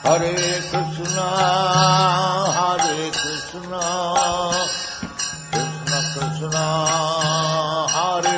हरे कृष्णा कृष्ण कृष्ण हरे।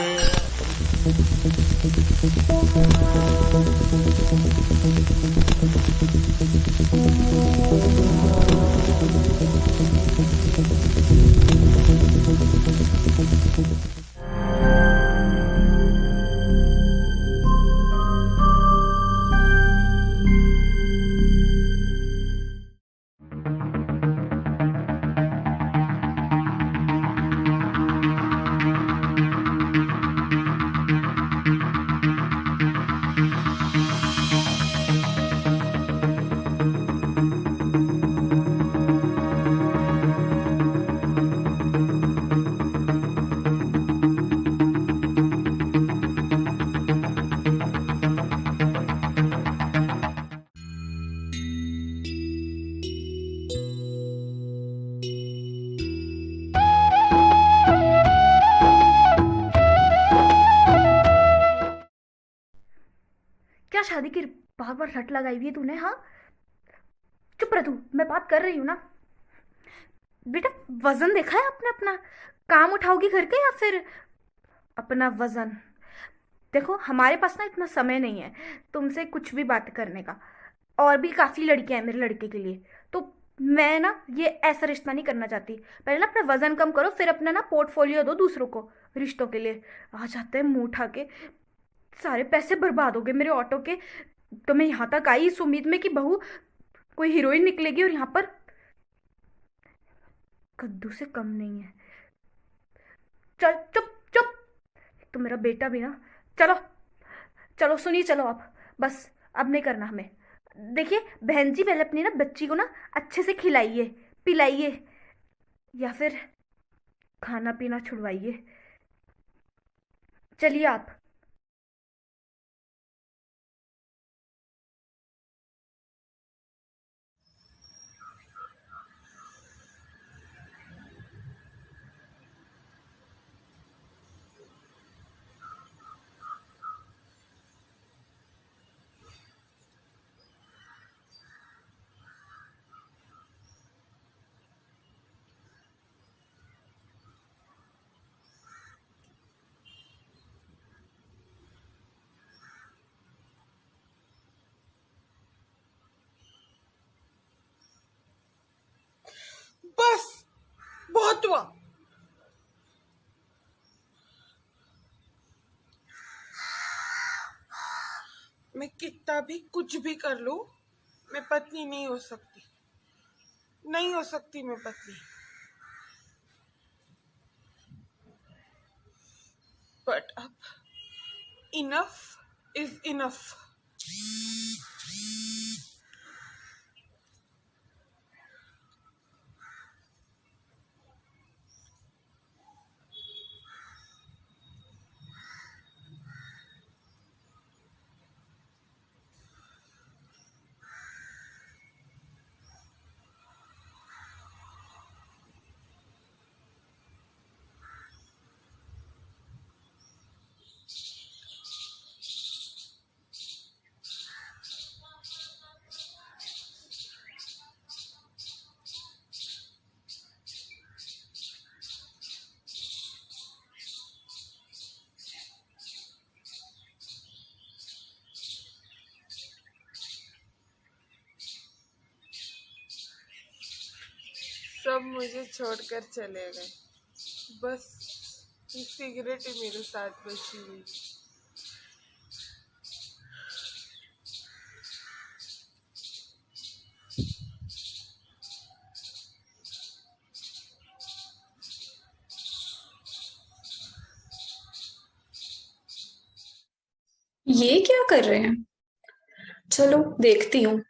क्या शादी की बार बार रट लगाई हुई है तूने? हाँ, चुप रह तू, मैं बात कर रही हूँ ना। बेटा, वजन देखा है आपने अपना? काम उठाओगी घर के या फिर अपना वजन? देखो, हमारे पास ना इतना समय नहीं है तुमसे कुछ भी बात करने का। और भी काफ़ी लड़कियां हैं मेरे लड़के के लिए। तो मैं ना ये ऐसा रिश्ता नहीं करना चाहती। पहले ना अपना वजन कम करो, फिर अपना ना पोर्टफोलियो दो दूसरों को रिश्तों के लिए। आ जाते हैं मुंह उठा के। सारे पैसे बर्बाद हो गए मेरे ऑटो के। तो मैं यहाँ तक आई इस उम्मीद में कि बहू कोई हीरोइन निकलेगी, और यहाँ पर कद्दू से कम नहीं है। चल चुप चुप। तो मेरा बेटा भी ना। चलो चलो, सुनिए, चलो आप। बस अब नहीं करना हमें। देखिए बहन जी, पहले अपनी ना बच्ची को ना अच्छे से खिलाइए पिलाइए, या फिर खाना पीना छुड़वाइए। चलिए आप। बस, बहुत हुआ। मैं कितना भी कुछ भी कर लूं, मैं पत्नी नहीं हो सकती। नहीं हो सकती मैं पत्नी। बट अब इनफ इज इनफ। सब मुझे छोड़कर चले गए। बस ये सिगरेट ही मेरे साथ बची हुई। ये क्या कर रहे हैं? चलो देखती हूँ।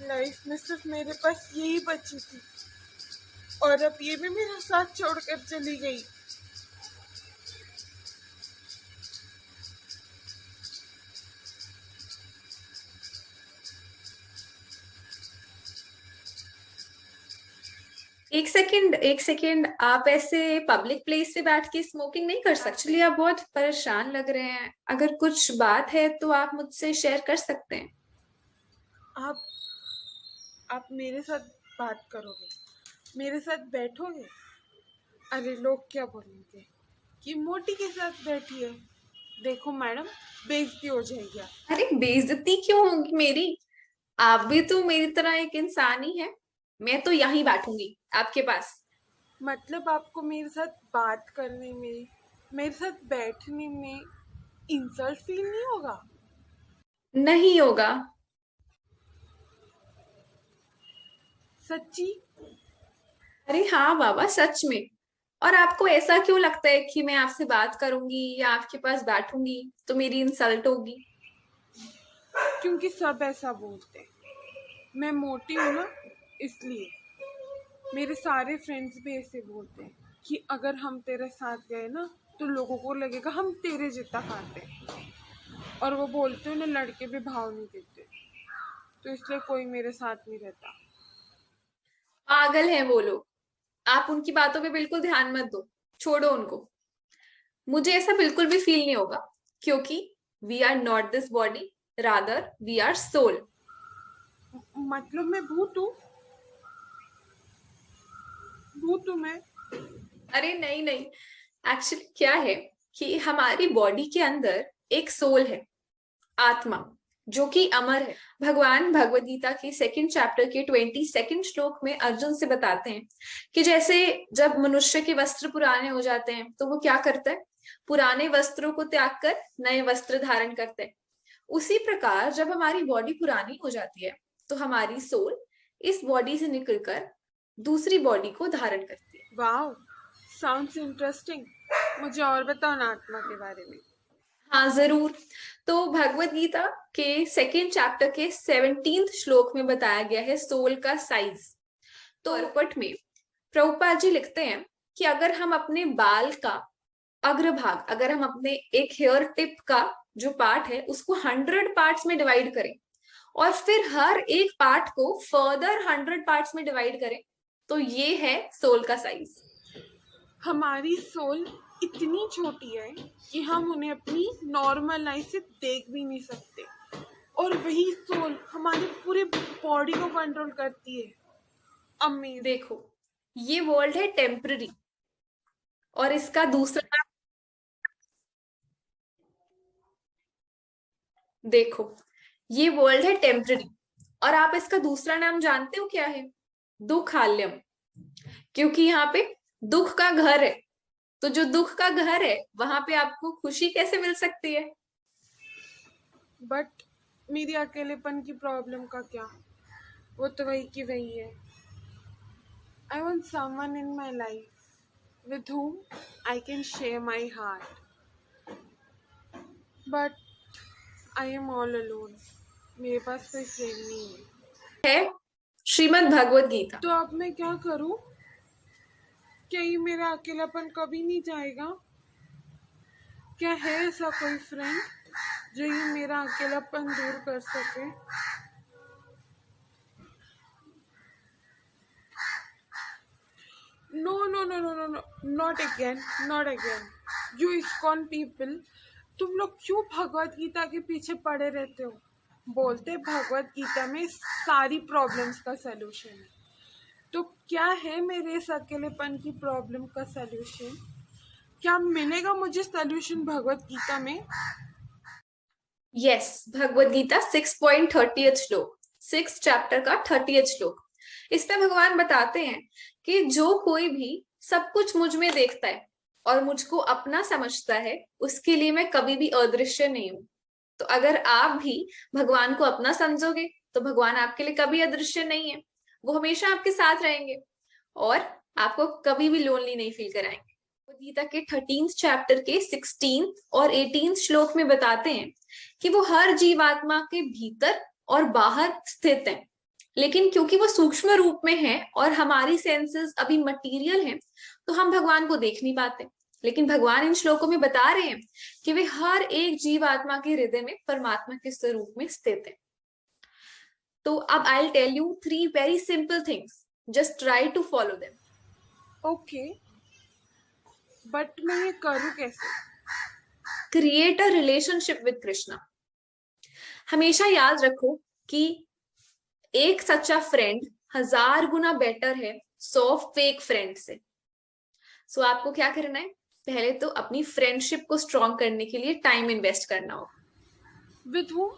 लाइफ में सिर्फ मेरे पास यही बची थी, और अब ये भी मेरा साथ छोड़कर चली गई। एक सेकेंड, आप ऐसे पब्लिक प्लेस पे बैठ के स्मोकिंग नहीं कर सकते। एक्चुअली आप बहुत परेशान लग रहे हैं, अगर कुछ बात है तो आप मुझसे शेयर कर सकते हैं। आप आप मेरे साथ बात करोगे, मेरे साथ बैठोगे? अरे लोग क्या बोलेंगे कि मोटी के साथ बैठी है। देखो मैडम, बेइज्जती हो जाएगी। अरे बेइज्जती क्यों होगी मेरी? आप भी तो मेरी तरह एक इंसान ही है। मैं तो यहीं बैठूंगी आपके पास। मतलब आपको मेरे साथ बात करने में, मेरे साथ बैठने में इंसल्ट फील नहीं होगा? नहीं होगा। सच्ची? अरे हाँ बाबा, सच में। और आपको ऐसा क्यों लगता है कि मैं आपसे बात करूंगी या आपके पास बैठूंगी तो मेरी इंसल्ट होगी? क्योंकि सब ऐसा बोलते हैं। मैं मोटी हूं ना, इसलिए। मेरे सारे फ्रेंड्स भी ऐसे बोलते हैं कि अगर हम तेरे साथ गए ना तो लोगों को लगेगा हम तेरे जितना खाते हैं। और वो बोलते हैं उन्हें लड़के भी भाव नहीं देते, तो इसलिए कोई मेरे साथ नहीं रहता। पागल हैं वो लोग। आप उनकी बातों पे बिल्कुल ध्यान मत दो, छोड़ो उनको। मुझे ऐसा बिल्कुल भी फील नहीं होगा, क्योंकि we are not this body, rather we are soul. मतलब मैं भूत हूँ? भूत हूँ मैं? अरे नहीं नहीं, एक्चुअली क्या है कि हमारी बॉडी के अंदर एक सोल है, आत्मा, जो कि अमर है। भगवान भगवत गीता के सेकंड चैप्टर के 22nd श्लोक में अर्जुन से बताते हैं कि जैसे जब मनुष्य के वस्त्र पुराने हो जाते हैं तो वो क्या करता है, पुराने वस्त्रों को त्याग कर नए वस्त्र धारण करते हैं। उसी प्रकार जब हमारी बॉडी पुरानी हो जाती है तो हमारी सोल इस बॉडी से निकलकर दूसरी बॉडी को धारण करती है। वाह, साउंड्स इंटरेस्टिंग। मुझे और बताओ ना आत्मा के बारे में। हाँ जरूर। तो भगवत गीता के सेकेंड चैप्टर के 17th श्लोक में बताया गया है सोल का साइज। तो अर्पट में प्रभुपाद जी लिखते हैं कि अगर हम अपने बाल का अग्रभाग, अगर हम अपने एक हेयर टिप का जो पार्ट है उसको 100 पार्ट्स में डिवाइड करें और फिर हर एक पार्ट को फर्दर 100 पार्ट्स में डिवाइड करें, तो ये है सोल का साइज। हमारी सोल इतनी छोटी है कि हम उन्हें अपनी नॉर्मल आई से देख भी नहीं सकते, और वही सोल हमारी पूरे बॉडी को कंट्रोल करती है। अमेजिंग। देखो, ये वर्ल्ड है टेम्पररी और इसका दूसरा नाम, देखो ये वर्ल्ड है टेम्पररी और आप इसका दूसरा नाम जानते हो क्या है? दुखालयम। क्योंकि यहाँ पे दुख का घर है, तो जो दुख का घर है वहां पे आपको खुशी कैसे मिल सकती है? बट मेरी अकेलेपन की प्रॉब्लम का क्या? वो तो वही की वही है। I want someone in my life with whom I can share my heart. But I am all alone. मेरे पास कोई फ्रेंड नहीं है। है श्रीमद् भगवत गीता। तो अब मैं क्या करूं? क्या ये मेरा अकेलापन कभी नहीं जाएगा? क्या है ऐसा कोई फ्रेंड जो ये मेरा अकेलापन दूर कर सके? No no no no no no, not again, not again. You ISKCON people, तुम लोग क्यों भगवत गीता के पीछे पड़े रहते हो? बोलते भगवत गीता में सारी प्रॉब्लम्स का सलूशन है। तो क्या है मेरे इस अकेलेपन की प्रॉब्लम का सलूशन? क्या मिलेगा मुझे सलूशन भगवत गीता में? यस, भगवत गीता 6.30th श्लोक, 6th चैप्टर का 30th श्लोक। इसमें भगवान बताते हैं कि जो कोई भी सब कुछ मुझ में देखता है और मुझको अपना समझता है, उसके लिए मैं कभी भी अदृश्य नहीं हूं। तो अगर आप भी भगवान को अपना समझोगे तो भगवान आपके लिए कभी अदृश्य नहीं है, वो हमेशा आपके साथ रहेंगे और आपको कभी भी लोनली नहीं फील कराएंगे। गीता के 13th चैप्टर के 16th और 18th श्लोक में बताते हैं कि वो हर जीवात्मा के भीतर और बाहर स्थित है, लेकिन क्योंकि वो सूक्ष्म रूप में है और हमारी सेंसेस अभी मटेरियल हैं, तो हम भगवान को देख नहीं पाते। लेकिन भगवान इन श्लोकों में बता रहे हैं कि वे हर एक जीवात्मा के हृदय में परमात्मा के स्वरूप में स्थित है। तो अब I will tell you 3 very simple things, just try to follow them. Okay, but मैं ये करूँ कैसे? Create a relationship with Krishna. हमेशा याद रखो कि एक सच्चा फ्रेंड 1000 गुना बेटर है 100 फेक फ्रेंड से। सो आपको क्या करना है, पहले तो अपनी फ्रेंडशिप को स्ट्रॉन्ग करने के लिए टाइम इन्वेस्ट करना होगा। विद हूँ?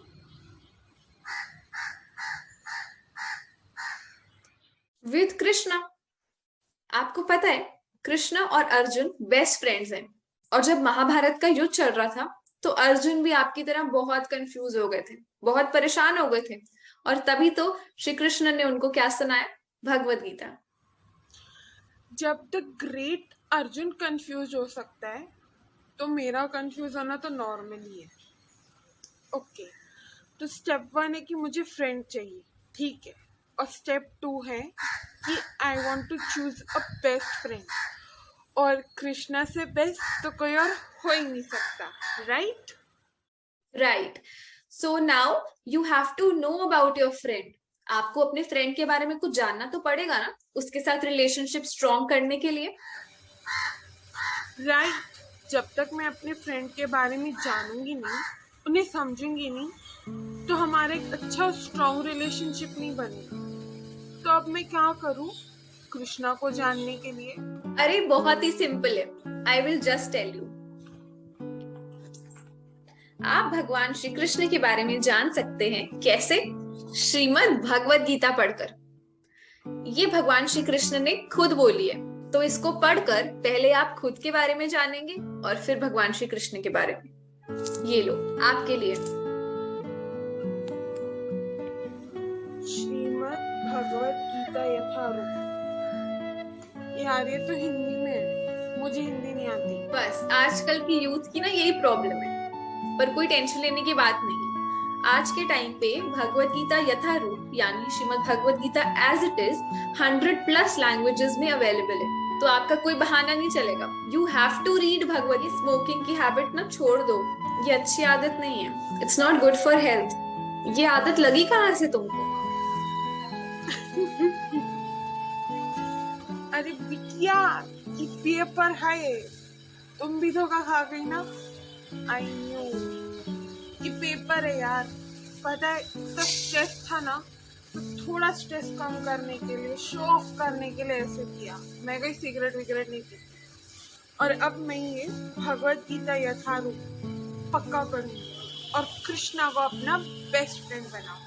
विद कृष्णा। आपको पता है कृष्णा और अर्जुन बेस्ट फ्रेंड्स हैं, और जब महाभारत का युद्ध चल रहा था तो अर्जुन भी आपकी तरह बहुत कंफ्यूज हो गए थे, बहुत परेशान हो गए थे, और तभी तो श्री कृष्ण ने उनको क्या सुनाया, भगवत गीता। जब द ग्रेट अर्जुन कंफ्यूज हो सकता है तो मेरा कंफ्यूज होना तो नॉर्मल ही है। ओके, तो स्टेप 1 है कि मुझे फ्रेंड चाहिए, ठीक है, और स्टेप 2 है कि I want to choose a best friend, और कृष्णा से बेस्ट तो कोई और हो ही नहीं सकता, right? Right. So now you have to know about your friend. आपको अपने फ्रेंड के बारे में कुछ जानना तो पड़ेगा ना, उसके साथ रिलेशनशिप स्ट्रॉन्ग करने के लिए। राइट। जब तक मैं अपने फ्रेंड के बारे में जानूंगी नहीं, उन्हें समझूंगी नहीं, तो हमारा एक अच्छा स्ट्रॉन्ग रिलेशनशिप नहीं बनेगा। तो अब मैं क्या करूं कृष्णा को जानने के लिए? अरे बहुत ही सिंपल है, I will just tell you. आप भगवान श्री कृष्ण के बारे में जान सकते हैं कैसे? श्रीमद् भगवत गीता पढ़कर। ये भगवान श्री कृष्ण ने खुद बोली है, तो इसको पढ़कर पहले आप खुद के बारे में जानेंगे और फिर भगवान श्री कृष्ण के बारे में। ये लो आपके लिए। श्रीमद् भगवत गीता यथारूप। यार ये तो हिंदी में है, मुझे हिंदी नहीं आती। बस आजकल की यूथ की ना यही प्रॉब्लम है, पर कोई टेंशन लेने की बात नहीं। आज के टाइम पे भगवत गीता यथारूप यानी Shrimad Bhagavad Gita as it is 100+ languages में अवेलेबल है, तो आपका कोई बहाना नहीं चलेगा। You have to read Bhagavad. ये स्मोकिंग की हैबिट ना छोड़ दो, ये अच्छी आदत नहीं है, it's not good for health. ये आदत लगी कहाँ से तुमको? अरे बिटिया, ये पेपर है, तुम भी धोखा खा गई ना। आई नो ये पेपर है यार, पता है तो स्ट्रेस था ना, तो थोड़ा स्ट्रेस कम करने के लिए, शो ऑफ करने के लिए ऐसे किया। मैं कोई सिगरेट विगरेट नहीं पीती, और अब मैं ये भगवत गीता यथारूप पक्का पढ़ूंगी और कृष्णा को अपना बेस्ट फ्रेंड बनाऊंगी।